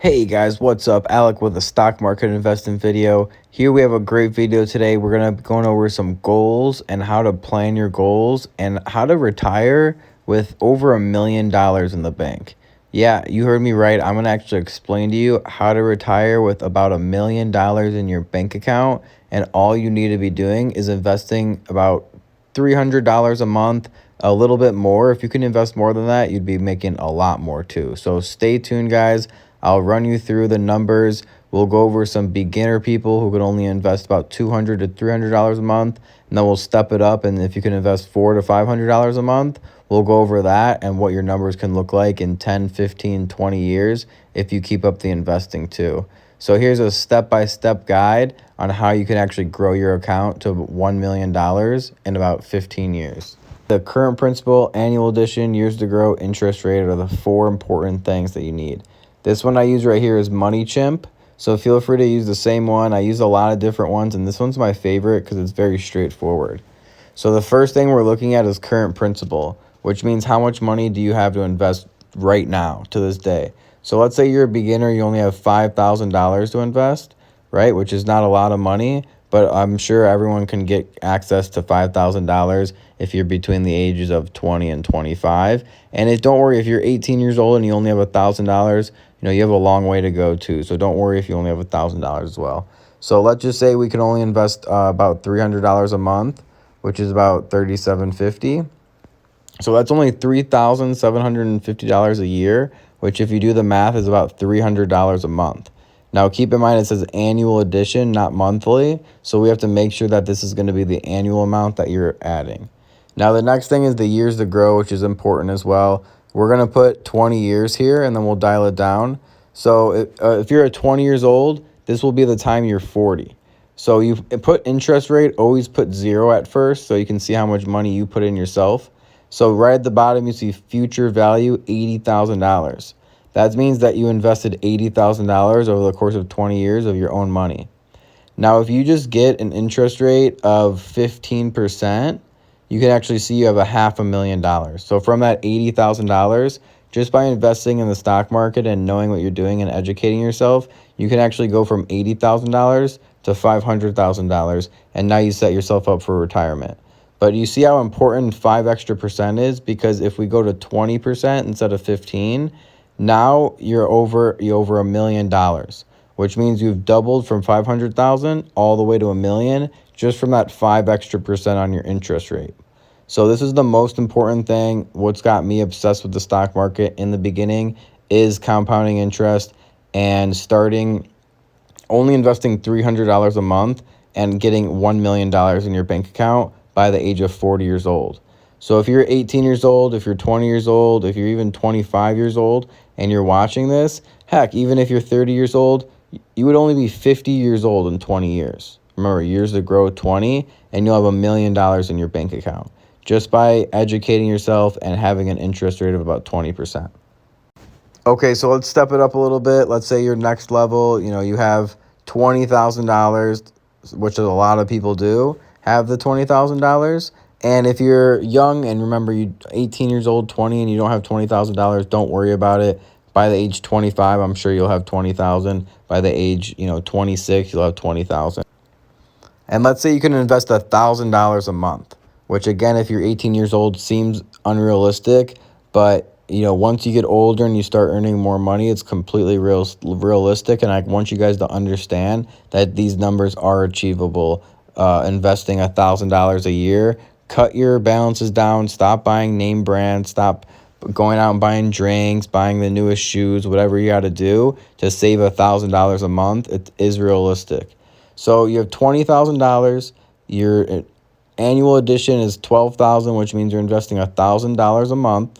Hey guys, what's up? Alec with a stock market investing video. Here we have a great video today. We're going to be going over some goals and how to plan your goals and how to retire with over $1 million in the bank. Yeah, you heard me right. I'm going to actually explain to you how to retire with about $1 million in your bank account, and all you need to be doing is investing about $300 a month, a little bit more. If you can invest more than that, you'd be making a lot more too. So stay tuned, guys. I'll run you through the numbers. We'll go over some beginner people who can only invest about $200 to $300 a month, and then we'll step it up. And if you can invest $400 to $500 a month, we'll go over that and what your numbers can look like in 10, 15, 20 years if you keep up the investing too. So here's a step-by-step guide on how you can actually grow your account to $1 million in about 15 years. The current principal, annual edition, years to grow, interest rate are the four important things that you need. This one I use right here is Money Chimp, so feel free to use the same one. I use a lot of different ones, and this one's my favorite because it's very straightforward. So the first thing we're looking at is current principal, which means how much money do you have to invest right now to this day. So let's say you're a beginner, you only have $5,000 to invest, right, which is not a lot of money, but I'm sure everyone can get access to $5,000 if you're between the ages of 20 and 25. And don't worry, if you're 18 years old and you only have $1,000, you have a long way to go too. So don't worry if you only have $1,000 as well. So let's just say we can only invest about $300 a month, which is about $3,750. So that's only $3,750 a year, which if you do the math is about $300 a month. Now keep in mind it says annual edition, not monthly. So we have to make sure that this is going to be the annual amount that you're adding. Now the next thing is the years to grow, which is important as well. We're going to put 20 years here, and then we'll dial it down. So if you're at 20 years old, this will be the time you're 40. So you put interest rate, always put 0 at first so you can see how much money you put in yourself. So right at the bottom, you see future value, $80,000. That means that you invested $80,000 over the course of 20 years of your own money. Now, if you just get an interest rate of 15%, you can actually see you have $500,000. So from that $80,000, just by investing in the stock market and knowing what you're doing and educating yourself, you can actually go from $80,000 to $500,000, and now you set yourself up for retirement. But you see how important 5 extra percent is, because if we go to 20% instead of 15, now you're over $1 million, which means you've doubled from 500,000 all the way to $1 million just from that 5 extra percent on your interest rate. So this is the most important thing. What's got me obsessed with the stock market in the beginning is compounding interest and only investing $300 a month and getting $1 million in your bank account by the age of 40 years old. So if you're 18 years old, if you're 20 years old, if you're even 25 years old and you're watching this, heck, even if you're 30 years old, you would only be 50 years old in 20 years. Remember, years to grow 20, and you'll have $1 million in your bank account just by educating yourself and having an interest rate of about 20%. Okay, so let's step it up a little bit. Let's say your next level, you have $20,000, which a lot of people do have the $20,000. And if you're young, and remember, you're 18 years old, 20, and you don't have $20,000, don't worry about it. By the age 25, I'm sure you'll have 20,000. By the age, 26, you'll have 20,000. And let's say you can invest $1,000 a month, which again, if you're 18 years old, seems unrealistic. But, once you get older and you start earning more money, it's completely realistic. And I want you guys to understand that these numbers are achievable. Investing $1,000 a year. Cut your balances down. Stop buying name brands. Stop going out and buying drinks, buying the newest shoes, whatever you got to do to save $1,000 a month. It is realistic. So you have $20,000. Your annual edition is $12,000, which means you're investing $1,000 a month,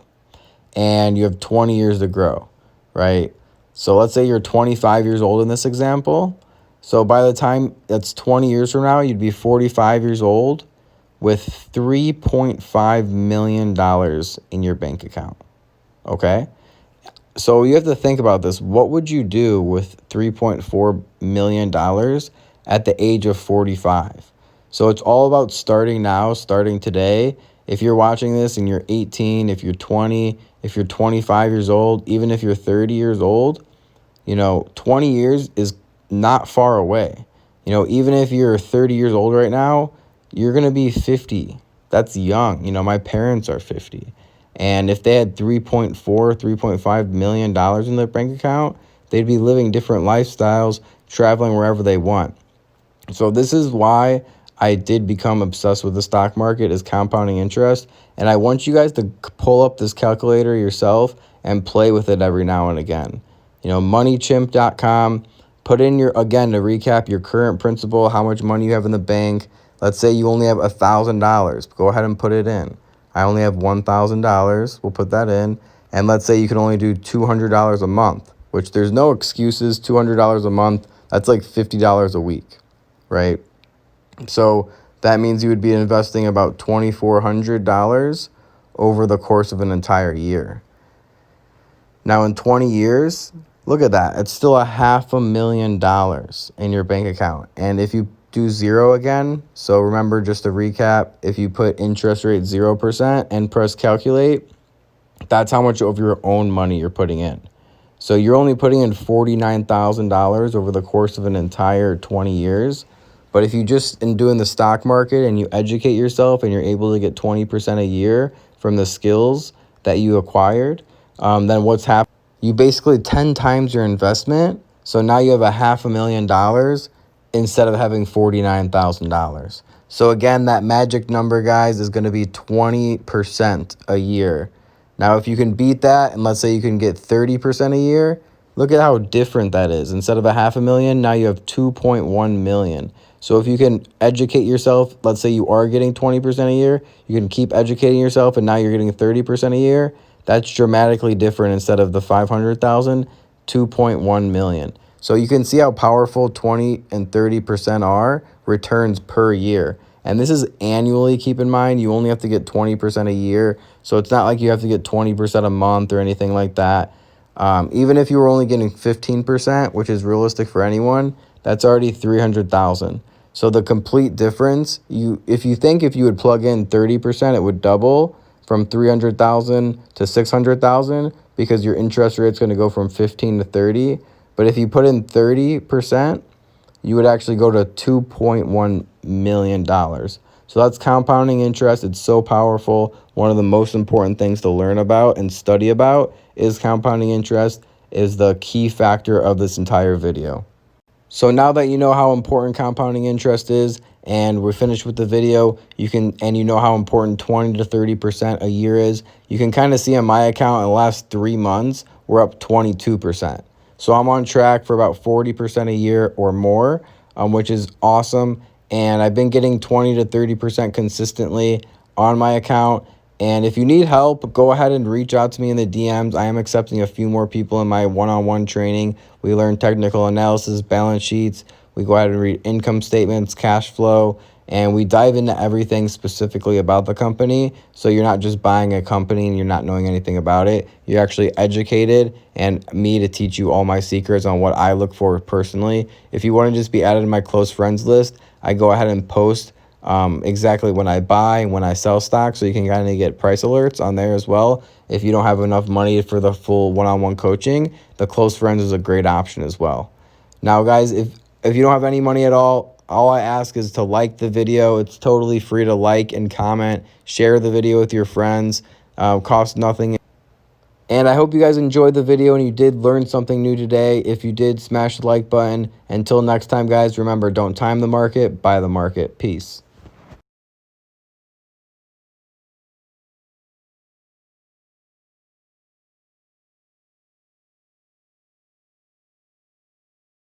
and you have 20 years to grow, right? So let's say you're 25 years old in this example. So by the time that's 20 years from now, you'd be 45 years old with $3.5 million in your bank account, okay? So you have to think about this. What would you do with $3.4 million at the age of 45? So it's all about starting now, starting today. If you're watching this and you're 18, if you're 20, if you're 25 years old, even if you're 30 years old, 20 years is not far away. Even if you're 30 years old right now, you're going to be 50. That's young. My parents are 50. And if they had $3.5 million in their bank account, they'd be living different lifestyles, traveling wherever they want. So this is why I did become obsessed with the stock market, is compounding interest. And I want you guys to pull up this calculator yourself and play with it every now and again. Moneychimp.com, put in again, to recap, your current principal, how much money you have in the bank. Let's say you only have $1,000. Go ahead and put it in. I only have $1,000. We'll put that in. And let's say you can only do $200 a month, which there's no excuses. $200 a month, that's like $50 a week, right? So that means you would be investing about $2,400 over the course of an entire year. Now, in 20 years, look at that. It's still $500,000 in your bank account. And if you do zero again, so remember, just to recap, if you put interest rate 0% and press calculate, that's how much of your own money you're putting in. So you're only putting in $49,000 over the course of an entire 20 years. But if you just in doing the stock market and you educate yourself and you're able to get 20% a year from the skills that you acquired, then what's happening? You basically 10 times your investment. So now you have $500,000 instead of having $49,000. So again, that magic number, guys, is going to be 20% a year. Now, if you can beat that, and let's say you can get 30% a year, look at how different that is. Instead of $500,000, now you have $2.1 million. So if you can educate yourself, let's say you are getting 20% a year, you can keep educating yourself, and now you're getting 30% a year. That's dramatically different. Instead of the 500,000, 2.1 million. So you can see how powerful 20 and 30% are returns per year. And this is annually, keep in mind. You only have to get 20% a year. So it's not like you have to get 20% a month or anything like that. Even if you were only getting 15%, which is realistic for anyone, that's already 300,000. So the complete difference, if you would plug in 30%, it would double from 300,000 to 600,000, because your interest rate is going to go from 15 to 30. But if you put in 30%, you would actually go to $2.1 million. So that's compounding interest. It's so powerful. One of the most important things to learn about and study about is compounding interest, is the key factor of this entire video. So now that you know how important compounding interest is, and we're finished with the video, you know how important 20 to 30% a year is, you can kind of see on my account in the last 3 months, we're up 22%. So I'm on track for about 40% a year or more, which is awesome. And I've been getting 20 to 30% consistently on my account. And if you need help, go ahead and reach out to me in the DMs. I am accepting a few more people in my one-on-one training. We learn technical analysis, balance sheets. We go ahead and read income statements, cash flow, and we dive into everything specifically about the company. So you're not just buying a company and you're not knowing anything about it. You're actually educated, and me to teach you all my secrets on what I look for personally. If you want to just be added to my close friends list, I go ahead and post exactly when I buy and when I sell stock, so you can kind of get price alerts on there as well. If you don't have enough money for the full one-on-one coaching, the close friends is a great option as well. Now, guys, if you don't have any money at all I ask is to like the video. It's totally free to like and comment. Share the video with your friends. Costs nothing. And I hope you guys enjoyed the video and you did learn something new today. If you did, smash the like button. Until next time, guys, remember, don't time the market, buy the market. Peace.